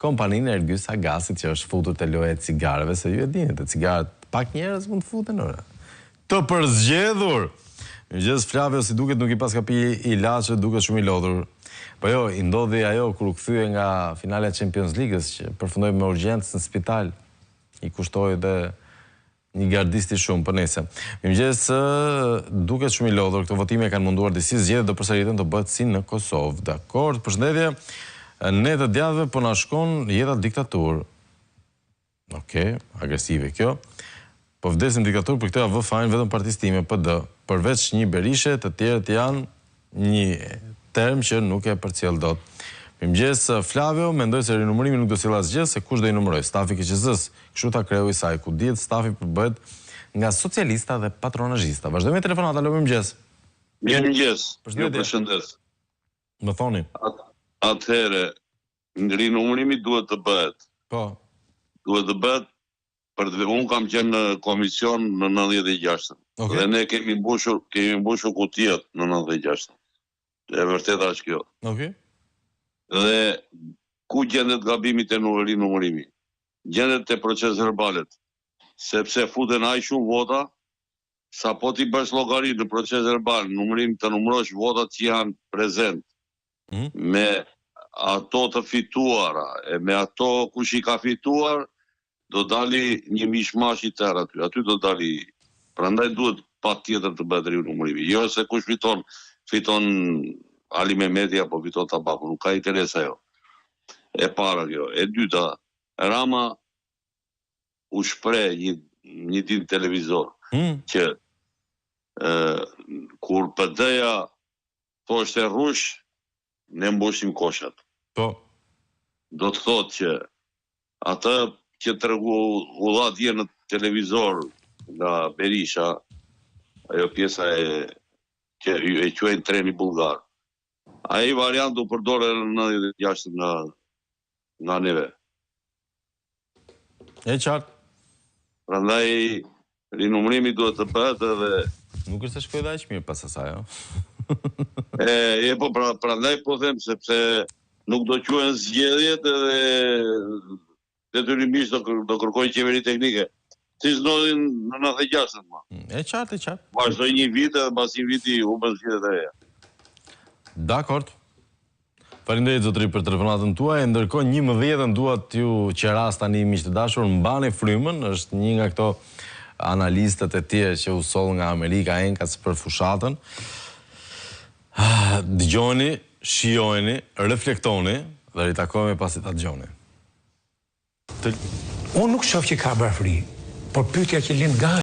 kompaninë e Ergys Agasit që është futur të loja e cigareve, se ju e dini, të cigaret pak njerëz mund të futen ora. Të përzgjedhur. Mëngjes Flavio, si duket nuk i pas ka pi ilaçe, duket shumë i lodhur. Po jo, i ndodhi ajo kur u kthye nga finale e Champions League-s që përfundoi me urgjencë në spital. I kushtoi dhe një gardisti shumë, për nese. Mëngjes, duket shumë i lodhur, këto votime kanë munduar disi zgjedhje do përsëritën të bëhet si në Kosovë. Dakord, përshëndetje. Ne të djathtëve po na shkon jeta diktaturë. Okej, agresive kjo. Po vdesim diktaturë për këtë avë fajnë vetëm partisë time, PD. Përveç një Berishe, të tjerët janë një term që nuk e përcjell dot. Mirëmëngjes Flavio, mendoj se rinumërimi nuk do sjellë asgjë, se kush do i numëroj? Stafi KQZ-s, kështu ta kreu i saj, ku dihet stafi përbëhet nga socialista dhe patronazhista. Vazhdojmë me telefonat, alo, mirëmëngjes. Mirëmëngjes. Ju përshëndes. Më thoni. Atëherë, rinumërimi duhet të bëhet. Po. Duhet të bëhet. Unë kam qenë në komision në 96. Dhe ne kemi mbushur kutijat në 96. E vërtet është kjo. Dhe ku gjendet gabimi të rinumërimi? Gjendet të proces verbalet. Sepse futen aq shumë vota, sa po ti bësh llogari në proces verbal, numërim të numërosh votat që janë prezent, me ato të fituara, e me ato kush i ka fituar, do dali një mishmash i tërë aty. Aty do dali. Prandaj duhet patjetër të bëhet rinumërimi. Jo se kush fiton Ali Mehmeti apo fiton Tabaku, nuk ka interes ajo. E para kjo. E dyta, Rama u shpreh një ditë në televizor që kur PD-ja thoshte rrush, ne mbushim koshat. Po. Do të thotë që atë që të regu u dha dje në televizor nga Berisha, ajo pjesa që e quajnë treni bulgar. Ai variant u përdore në 96 nga neve. E qartë. Prandaj rinumërimi duhet të bëhet edhe... Nuk është të shkoj dhe aq mirë pas asaj, jo? Po prandaj po them, sepse nuk do quhen zgjedhjet edhe detyrimisht do kërkojnë qeveri teknike. Si s'ndodhin në 96 ma. E qartë, e qartë. Vazhdoj një vit edhe pas një viti u bën zgjedhjet e reja. Dakord. Faleminderit zotëri për telefonatën tuaj. Ndërkohë 11-ën dua t'ju qeras tani miq të dashur, mbani frymën, është një nga këto analistët e tjerë që u soll nga Amerika enkas për fushatën. Dëgjoni, shijojeni, reflektoni dhe ritakohemi pasi ta dëgjoni. Unë nuk shoh që ka bërë fri, por pyetja që lind nga